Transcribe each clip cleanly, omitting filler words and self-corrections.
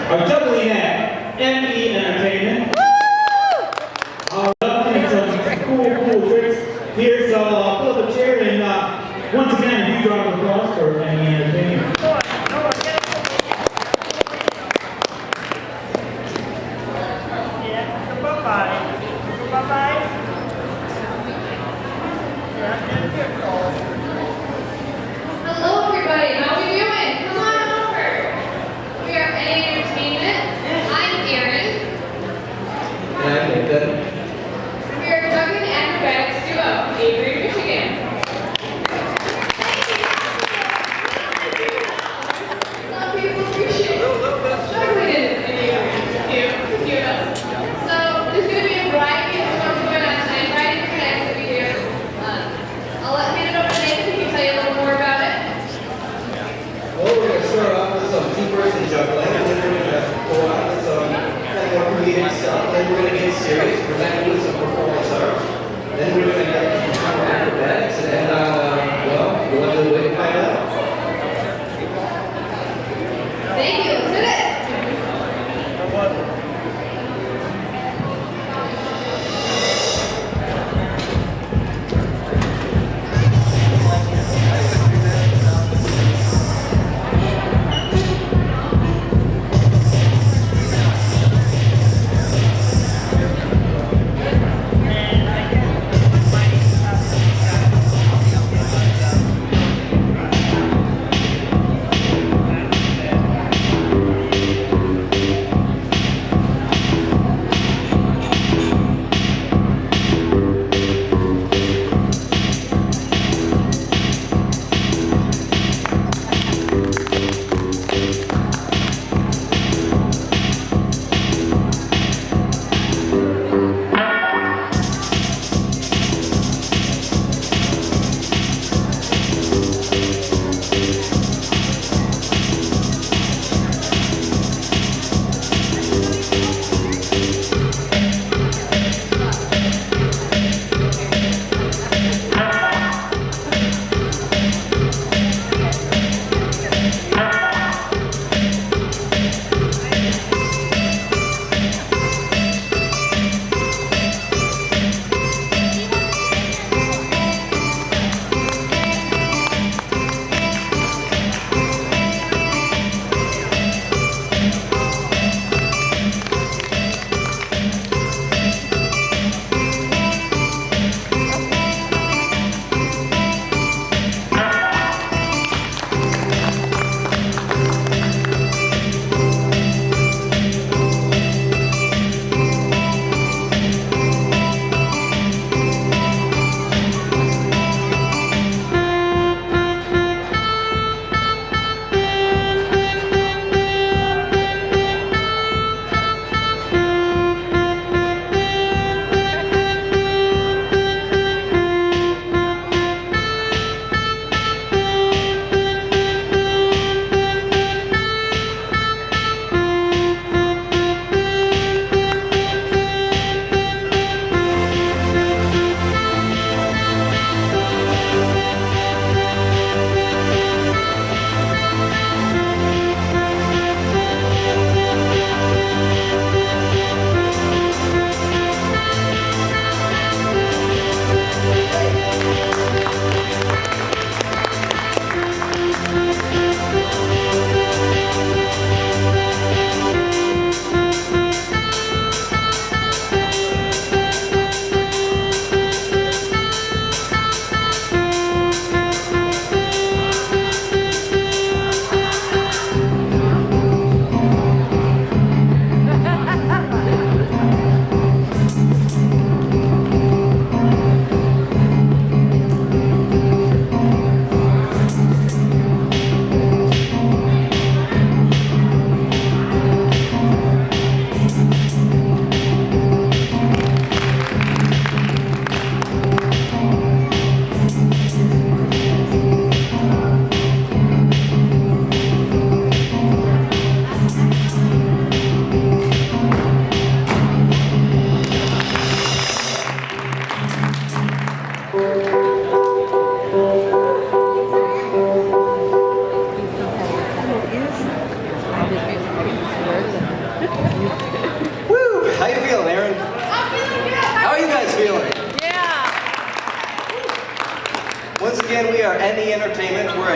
Our juggling act, ME Entertainment. Some cool tricks here, so pull up a chair and once again, a huge round of applause for ME Entertainment. Hello everybody, how we doing? Come on over. We are ME Entertainment. I'm Erin.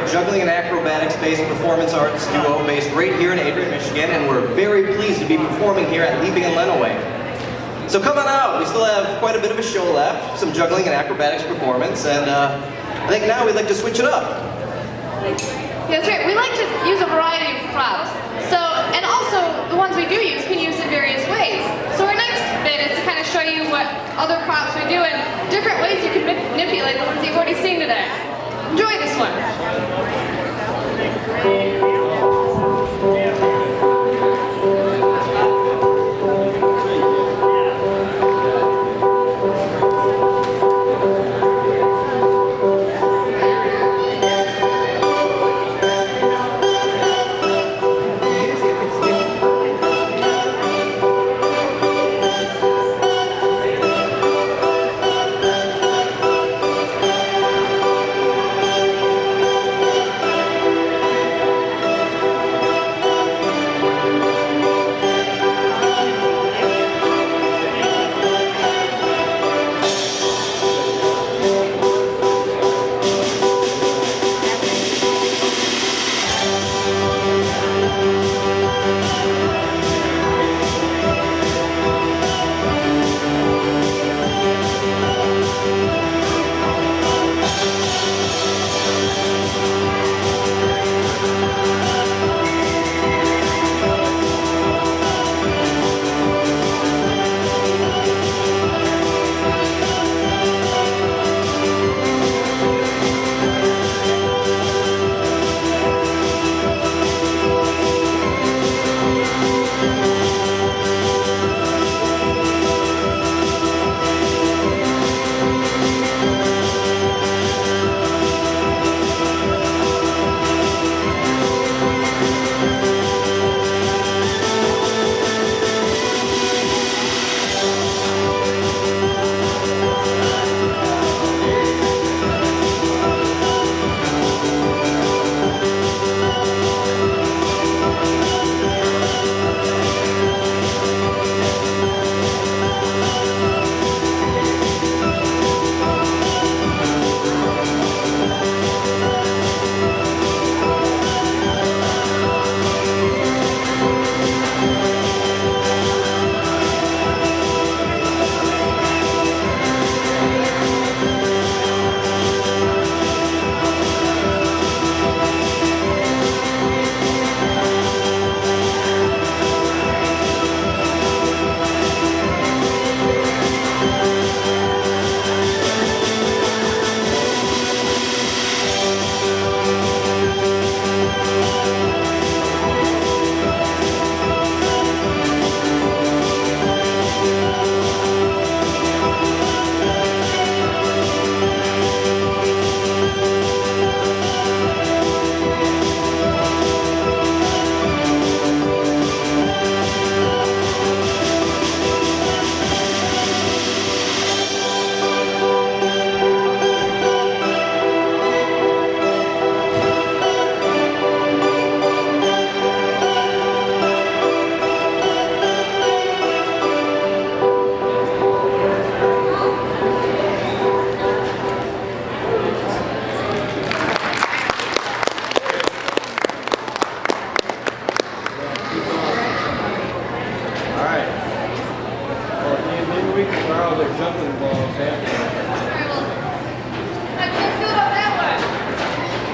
a juggling and acrobatics-based performance arts duo based right here in Adrian, Michigan, and we're very pleased to be performing here at Leaping in Lenawee. So come on out, we still have quite a bit of a show left, some juggling and acrobatics performance, and I think now we'd like to switch it up. That's right. We like to use a variety of props. So, and also the ones we do use can use in various ways. So our next bit is to kind of show you what other props we do and different ways you can manipulate the ones you've already seen today. Enjoy this one.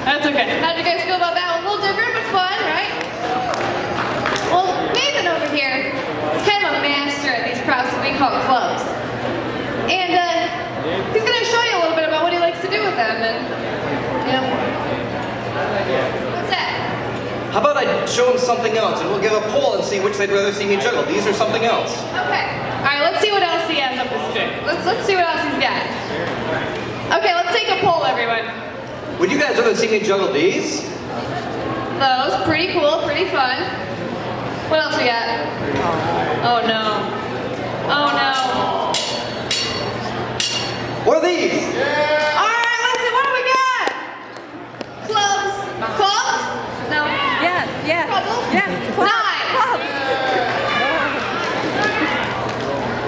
That's okay. How'd you guys feel about that one? A little different, but fun, right? Well, Nathan over here is kind of a master at these props that we call clubs. And he's going to show you a little bit about what he likes to do with them. And, what's that? How about I show him something else, and we'll give a poll and see which they'd rather see me juggle, these or something else. Okay. All right, let's see what else he has up his string. Let's see what else he's got. Okay, let's take a poll, everyone. Would you guys rather see me juggle these? Those, pretty cool, pretty fun. What else we got? Oh no. Oh no. What are these? Alright, let's see, what do we got? Clubs. Clubs? No. Yes, yes. Trouble? Yes,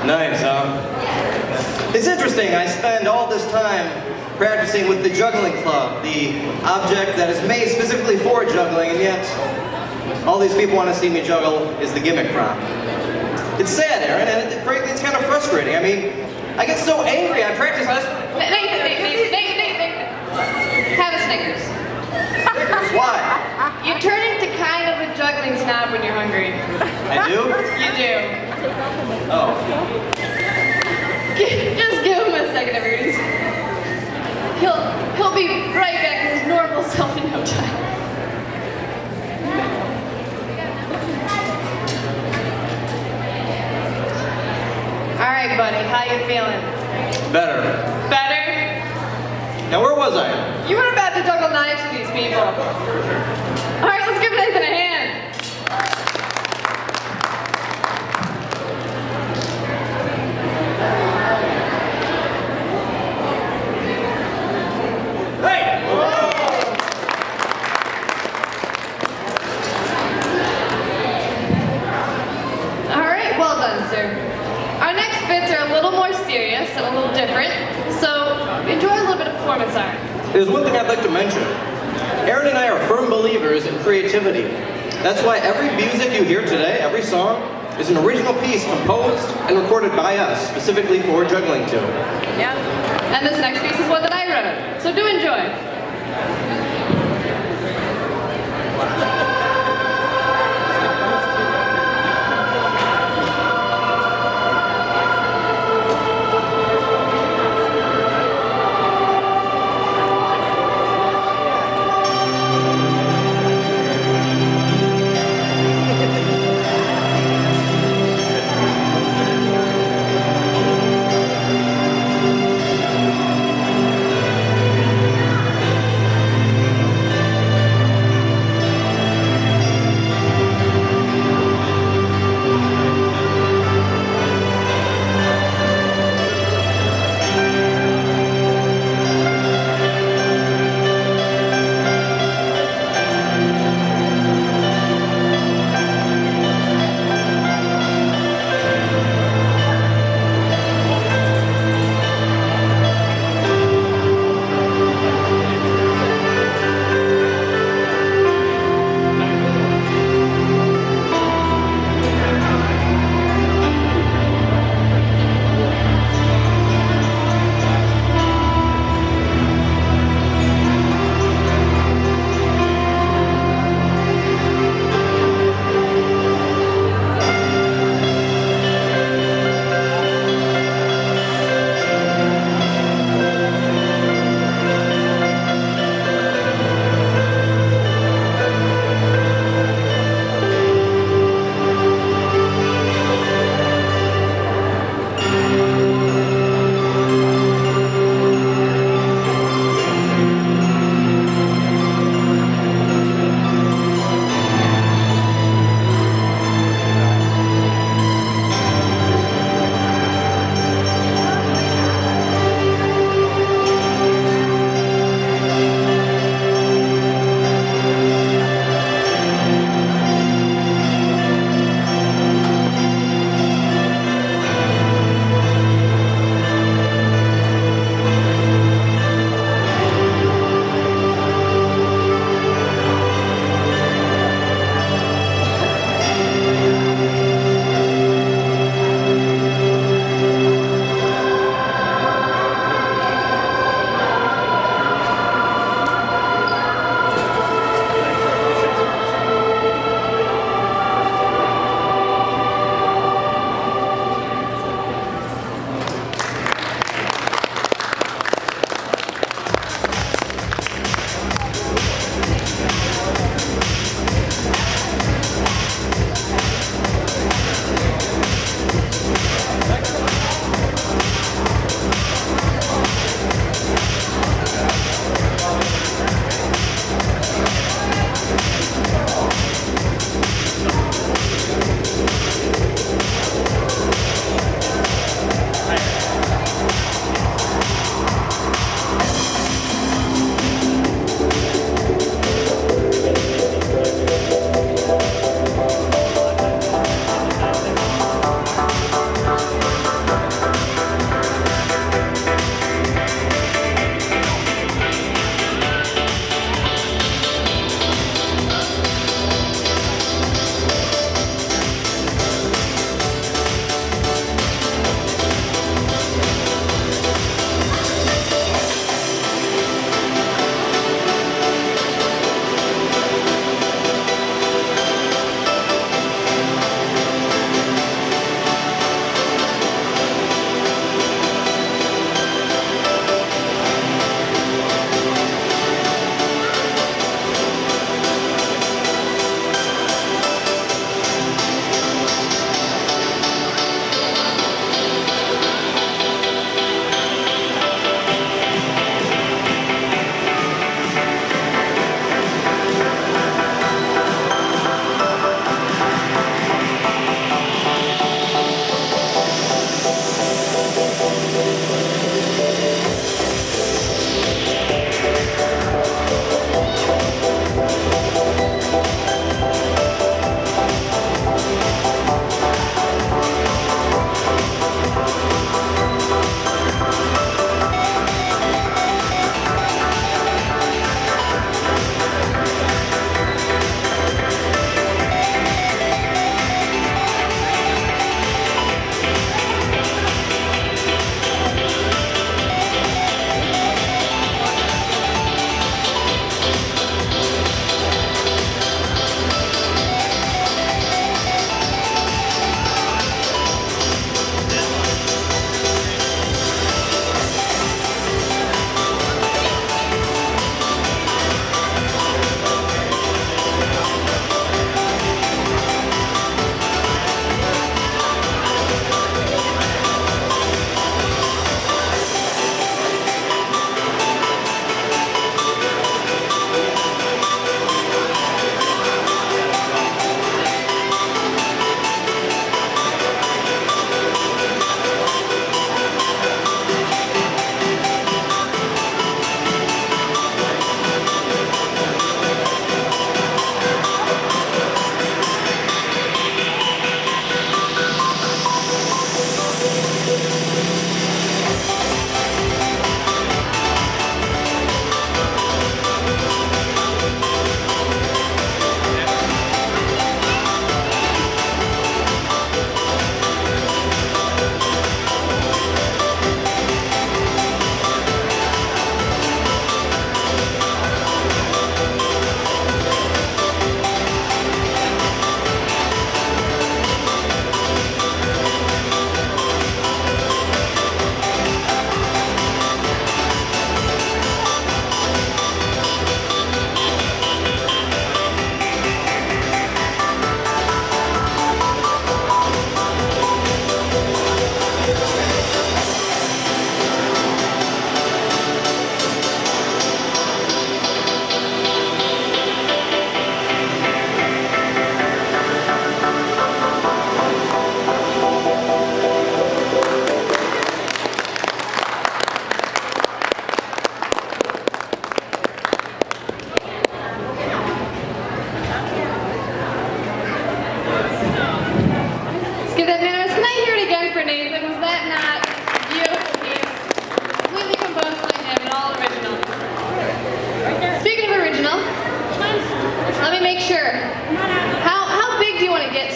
Knives. Knives, huh? It's interesting, I spend all this time practicing with the juggling club, the object that is made specifically for juggling, and yet all these people want to see me juggle is the gimmick prop. It's sad, Aaron, and frankly, it's kind of frustrating. I mean, I get so angry. I practice. Nathan. Have a Snickers. Snickers? Why? You turn into kind of a juggling snob when you're hungry. I do? You do. Oh. Just give him a second, everybody. He'll be right back to his normal self in no time. All right, buddy, how you feeling? Better. Better? Now, where was I? You were about to juggle knives to these people. All right, let's give Nathan a hand. All right, well done, sir. Our next bits are a little more serious and a little different, so enjoy a little bit of performance art. There's one thing I'd like to mention. Aaron and I are firm believers in creativity. That's why every music you hear today, every song, is an original piece composed and recorded by us, specifically for juggling too. Yeah. And this next piece is one that I wrote, so do enjoy.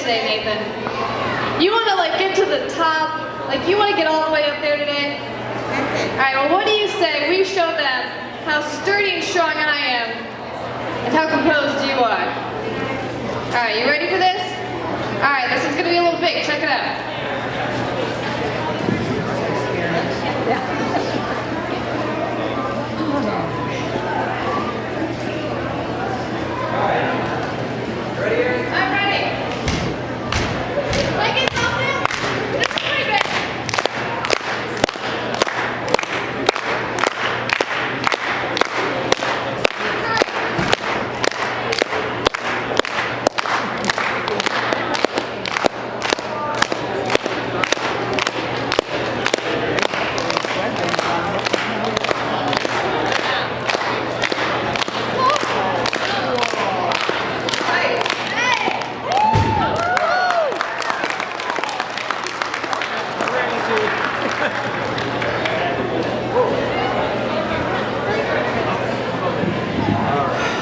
today, Nathan? You want to like get to the top? Like you want to get all the way up there today? All right, well what do you say we show them how sturdy and strong I am and how composed you are? All right, you ready for this? All right, this is going to be a little big. Check it out. I'm ready. Like it's something? This is pretty big.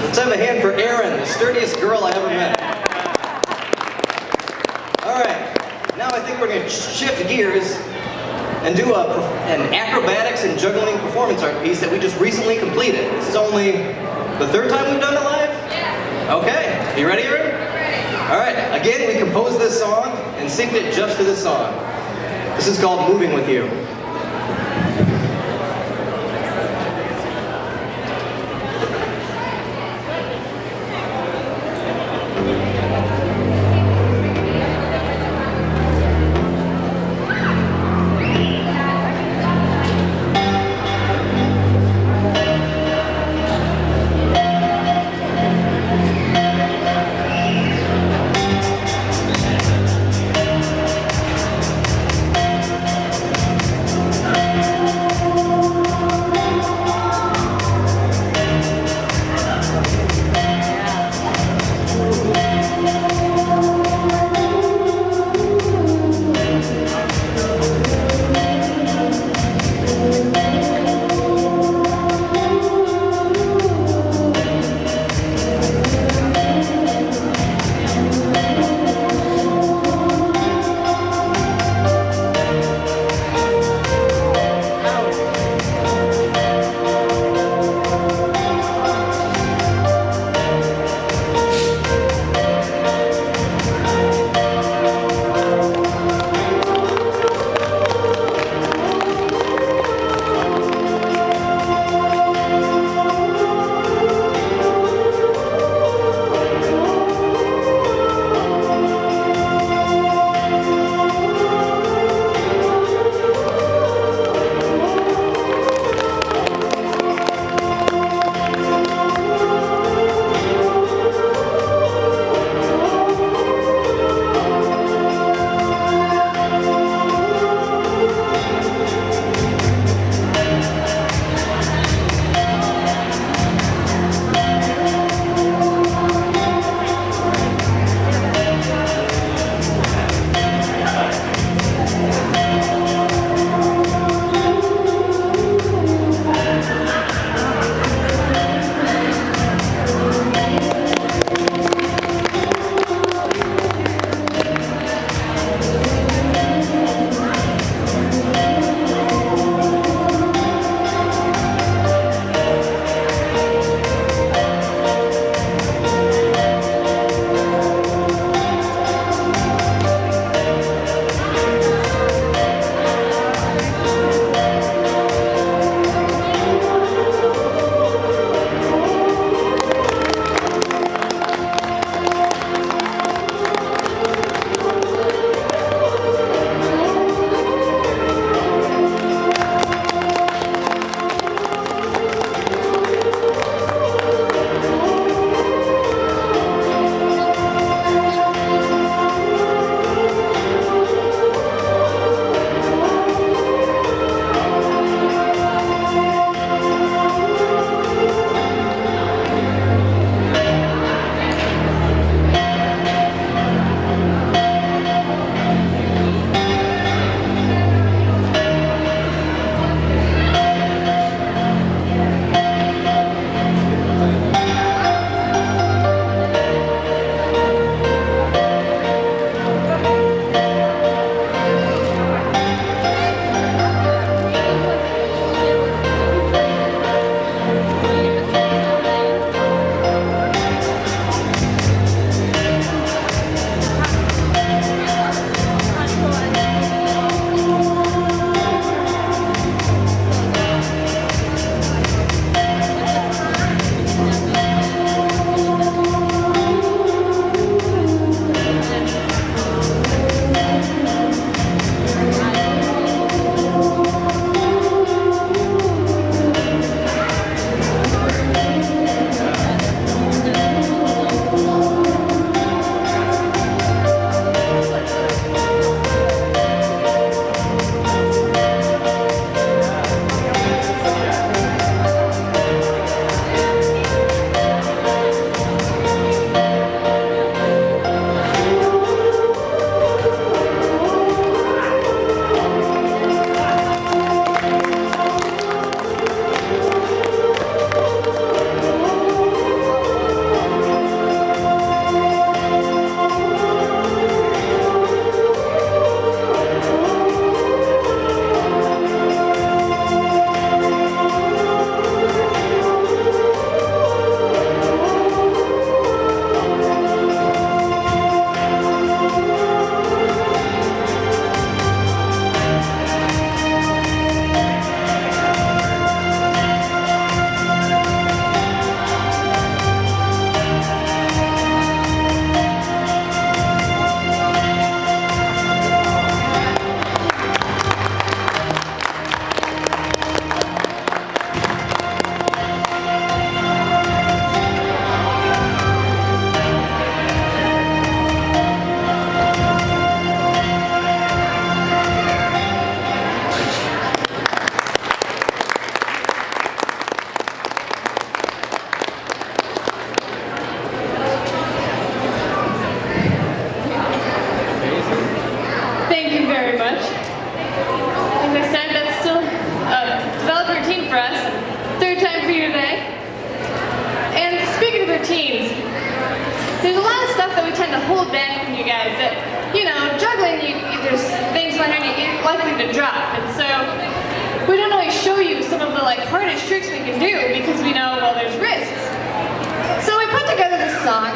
Let's have a hand for Erin, the sturdiest girl I ever met. All right, now I think we're going to shift gears and do an acrobatics and juggling performance art piece that we just recently completed. This is only the third time we've done it live? Yeah. Okay, you ready, Erin? Ready. All right, again, we composed this song and synced it just to this song. This is called Moving With You. hardest tricks we can do because we know, well, there's risks. So we put together this song,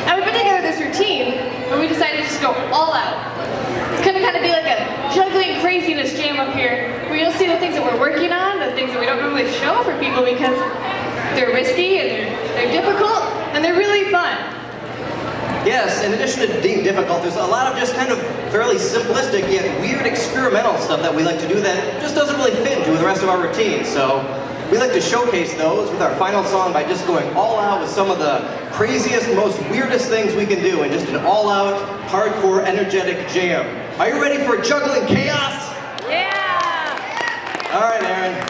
and we put together this routine, where we decided to just go all out. It's gonna kind of be like a juggling craziness jam up here, where you'll see the things that we're working on, the things that we don't normally show for people because they're risky and they're difficult, and they're really fun. Yes, in addition to being difficult, there's a lot of just kind of fairly simplistic yet weird experimental stuff that we like to do that just doesn't really fit into the rest of our routine. So we like to showcase those with our final song by just going all out with some of the craziest, most weirdest things we can do in just an all-out, hardcore, energetic jam. Are you ready for juggling chaos? Yeah! All right, Aaron.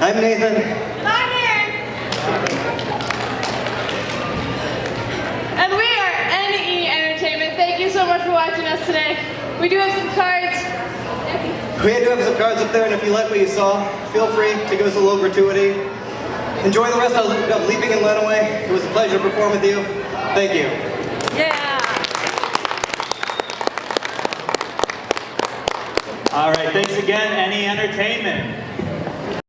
I'm Nathan. And I'm Aaron. And we are NE Entertainment. Thank you so much for watching us today. We do have some cards. We do have some cards up there, and if you like what you saw, feel free to give us a little gratuity. Enjoy the rest of Leaping in Lenawee. It was a pleasure to perform with you. Thank you. Yeah. All right, thanks again, NE Entertainment.